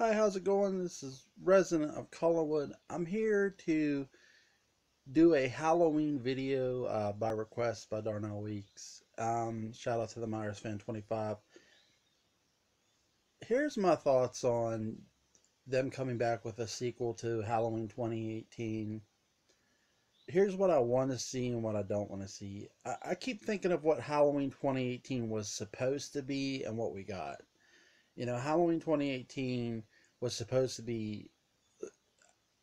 Hi, how's it going? This is Resident of Collinwood. I'm here to do a Halloween video by request by Darnell Weeks. Shout out to the Myers Fan 25. Here's my thoughts on them coming back with a sequel to Halloween 2018. Here's what I want to see and what I don't want to see. I keep thinking of what Halloween 2018 was supposed to be and what we got. Halloween 2018 was supposed to be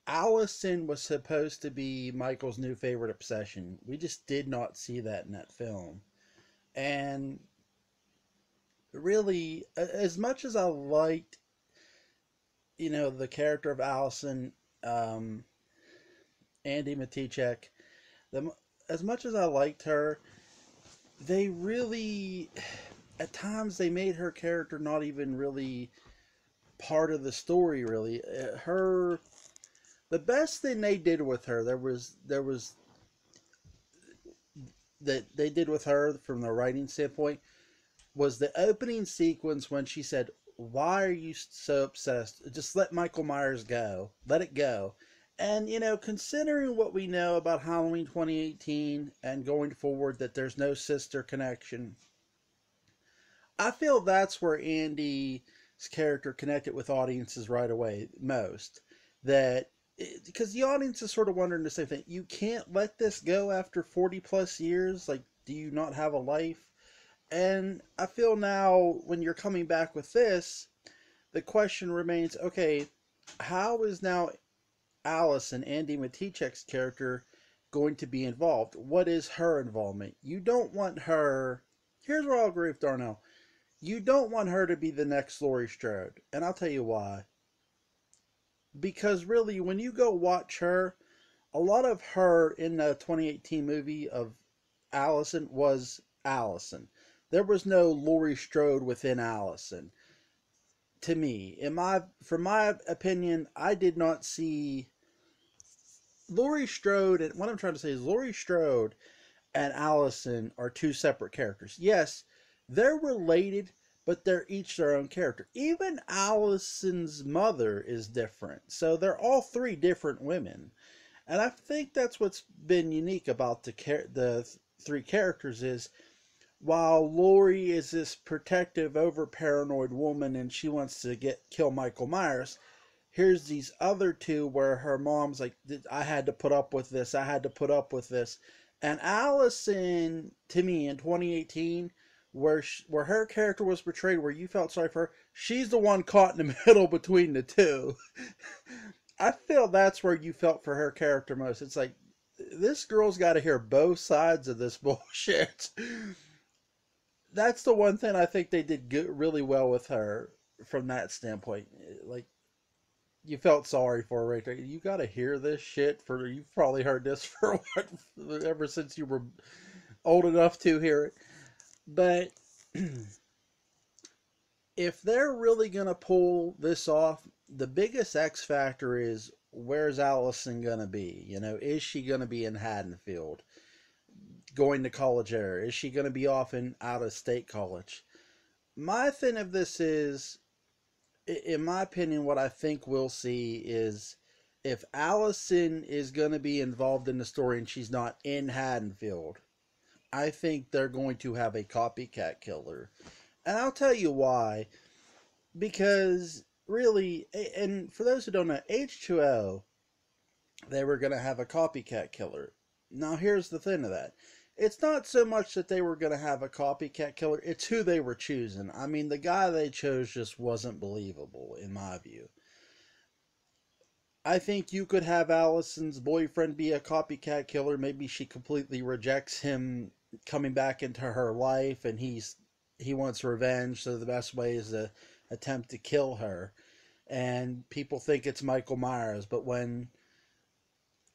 Allison was supposed to be Michael's new favorite obsession. We just did not see that in that film. And really, as much as I liked, the character of Allison, um, Andy Matichek, the, as much as I liked her, they really, at times, they made her character not even really part of the story. Really, the best thing they did with her, there was that they did with her from the writing standpoint was the opening sequence when she said, "Why are you so obsessed? Just let Michael Myers go. Let it go." And considering what we know about Halloween 2018 and going forward, that there's no sister connection, I feel that's where Andy's character connected with audiences right away most. That because the audience is sort of wondering the same thing. You can't let this go after 40 plus years. Like, do you not have a life? And I feel now when you're coming back with this, the question remains, okay, how is now Allison, Andy Matichek's character, going to be involved? What is her involvement? You don't want her. Here's where I'll agree with Darnell. You don't want her to be the next Laurie Strode. And I'll tell you why. Because really, when you go watch her, a lot of her in the 2018 movie of Allison was Allison. There was no Laurie Strode within Allison. To me, from my opinion, I did not see Laurie Strode. And what I'm trying to say is Laurie Strode and Allison are two separate characters. Yes, they're related, but they're each their own character. Even Allison's mother is different. So they're all three different women. And I think that's what's been unique about the three characters is while Lori is this protective, over paranoid woman and she wants to kill Michael Myers, here's these other two where her mom's like, I had to put up with this, I had to put up with this. And Allison, to me, in 2018, where her character was portrayed, where you felt sorry for her, she's the one caught in the middle between the two. I feel that's where you felt for her character most. It's like, this girl's got to hear both sides of this bullshit. That's the one thing I think they did really well with her from that standpoint. Like, you felt sorry for her right there. You got to hear this shit for you've probably heard this for what, ever since you were old enough to hear it. But if they're really gonna pull this off, the biggest X factor is where's Allison gonna be? Is she gonna be in Haddonfield, going to college area? Is she gonna be off in out of state college? My thing of this is, in my opinion, what I think we'll see is if Allison is going to be involved in the story and she's not in Haddonfield, I think they're going to have a copycat killer. And I'll tell you why. Because, really, and for those who don't know, H2O, they were going to have a copycat killer. Now, here's the thing of that. It's not so much that they were going to have a copycat killer, it's who they were choosing. I mean, the guy they chose just wasn't believable, in my view. I think you could have Allison's boyfriend be a copycat killer. Maybe she completely rejects him coming back into her life and he wants revenge, so the best way is to attempt to kill her. And people think it's Michael Myers, but when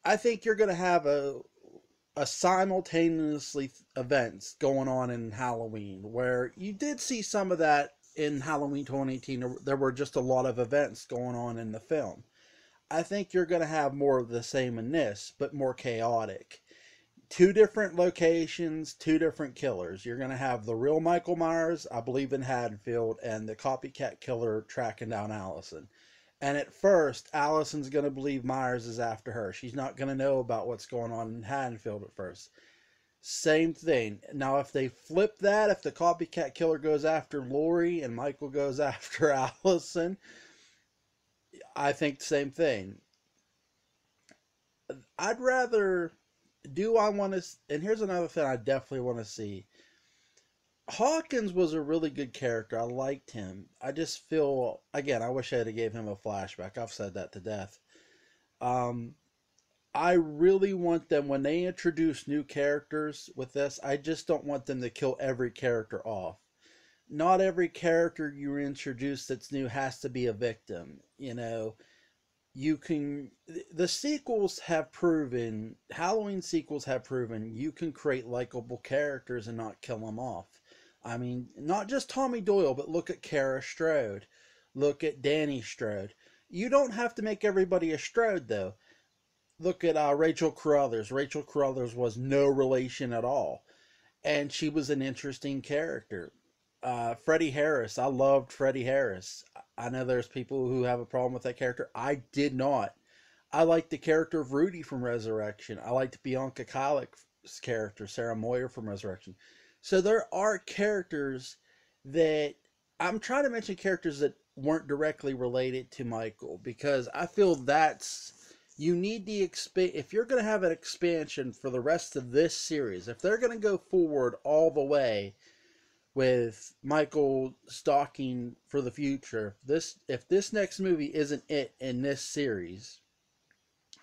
I think you're going to have a simultaneously events going on in Halloween, where you did see some of that in Halloween 2018. There were just a lot of events going on in the film. I think you're going to have more of the same in this, but more chaotic. Two different locations, two different killers. You're going to have the real Michael Myers, I believe, in Haddonfield, and the copycat killer tracking down Allison. And at first, Allison's going to believe Myers is after her. She's not going to know about what's going on in Haddonfield at first. Same thing. Now, if they flip that, if the copycat killer goes after Lori and Michael goes after Allison, I think the same thing. I'd rather. Do I want to. And here's another thing I definitely want to see. Hawkins was a really good character. I liked him. I just feel. Again, I wish I had gave him a flashback. I've said that to death. Um, I really want them, when they introduce new characters with this, I just don't want them to kill every character off. Not every character you introduce that's new has to be a victim. You know, you can. The sequels have proven, Halloween sequels have proven, you can create likable characters and not kill them off. I mean, not just Tommy Doyle, but look at Kara Strode. Look at Danny Strode. You don't have to make everybody a Strode, though. Look at Rachel Carruthers. Rachel Carruthers was no relation at all, and she was an interesting character. Freddie Harris. I loved Freddie Harris. I know there's people who have a problem with that character. I did not. I liked the character of Rudy from Resurrection. I liked Bianca Kylek's character, Sarah Moyer from Resurrection. So there are characters that I'm trying to mention characters that weren't directly related to Michael, because I feel that's you need the if you're going to have an expansion for the rest of this series, if they're going to go forward all the way with Michael stalking for the future, if this next movie isn't it in this series,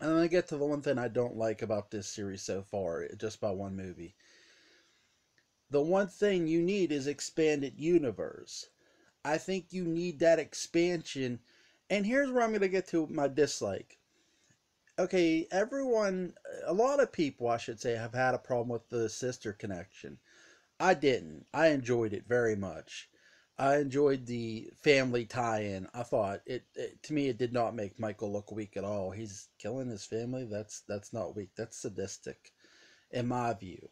and then I get to the one thing I don't like about this series so far, just by one movie. The one thing you need is expanded universe. I think you need that expansion. And here's where I'm going to get to my dislike. Okay, a lot of people, I should say, have had a problem with the sister connection. I didn't. I enjoyed it very much. I enjoyed the family tie-in. I thought to me, it did not make Michael look weak at all. He's killing his family. That's not weak. That's sadistic, in my view.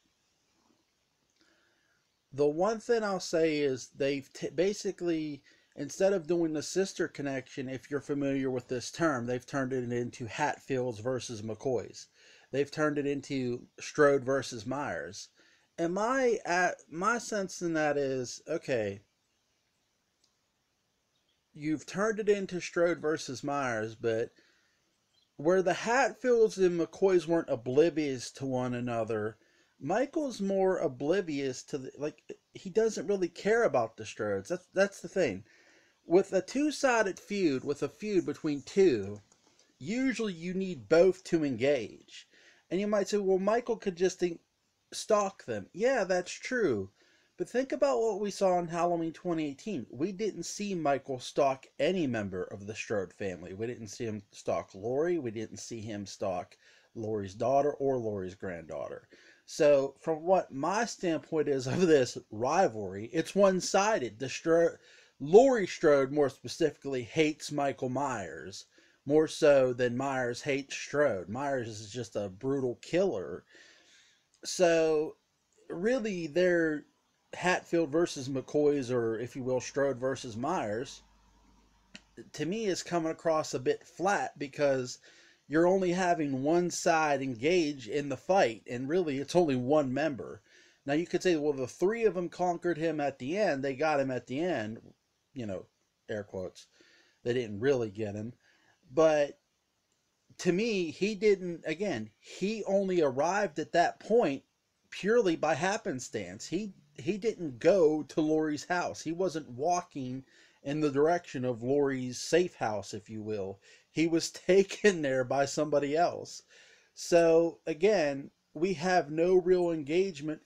The one thing I'll say is they've basically, instead of doing the sister connection, if you're familiar with this term, they've turned it into Hatfields versus McCoys. They've turned it into Strode versus Myers. And my sense in that is, okay, you've turned it into Strode versus Myers, but where the Hatfields and McCoys weren't oblivious to one another, Michael's more oblivious to he doesn't really care about the Strodes. That's the thing. With a two-sided feud, with a feud between two, usually you need both to engage. And you might say, well, Michael could just stalk them. Yeah, that's true. But think about what we saw in Halloween 2018. We didn't see Michael stalk any member of the Strode family. We didn't see him stalk Lori. We didn't see him stalk Lori's daughter or Lori's granddaughter. So, from what my standpoint is of this rivalry, it's one-sided. Lori Strode, more specifically, hates Michael Myers more so than Myers hates Strode. Myers is just a brutal killer. So, really, they're Hatfield versus McCoys, or if you will, Strode versus Myers, to me is coming across a bit flat, because you're only having one side engage in the fight, and really it's only one member. Now you could say, well, the three of them conquered him at the end. They got him at the end, air quotes. They didn't really get him. But to me, he only arrived at that point purely by happenstance. He didn't go to Lori's house. He wasn't walking in the direction of Lori's safe house, if you will. He was taken there by somebody else. So again, we have no real engagement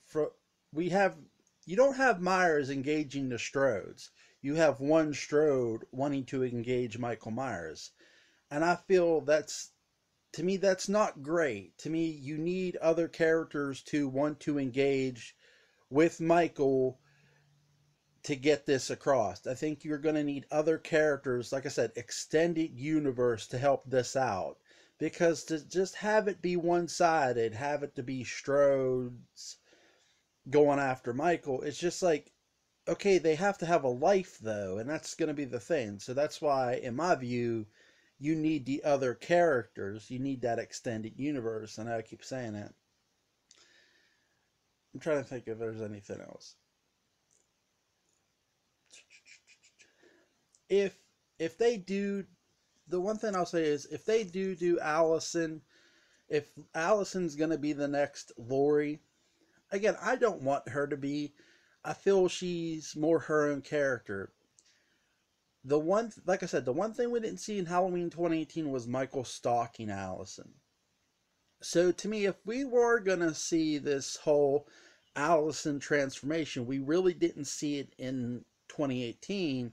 you don't have Myers engaging the Strodes. You have one Strode wanting to engage Michael Myers. And I feel to me, that's not great. To me, you need other characters to want to engage with Michael to get this across. I think you're going to need other characters, like I said, extended universe to help this out. Because to just have it be one-sided, have it to be Strode's going after Michael, it's just like, okay, they have to have a life though, and that's going to be the thing. So that's why, in my view, you need the other characters. You need that extended universe. I know I keep saying that. I'm trying to think if there's anything else. If if they do, the one thing I'll say is if they do Allison, if Allison's gonna be the next Lori, again, I don't want her to be. I feel she's more her own character. The one, like I said, the one thing we didn't see in Halloween 2018 was Michael stalking Allison. So to me, if we were gonna see this whole Allison transformation, we really didn't see it in 2018.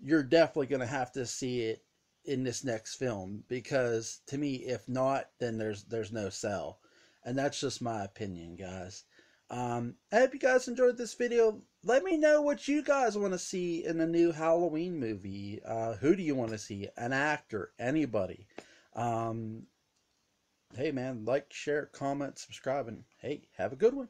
You're definitely gonna have to see it in this next film because to me, if not, then there's no sell, and that's just my opinion, guys. I hope you guys enjoyed this video. Let me know what you guys want to see in the new Halloween movie. Who do you want to see? An actor? Anybody? Um, hey man, like, share, comment, subscribe, and hey, have a good one.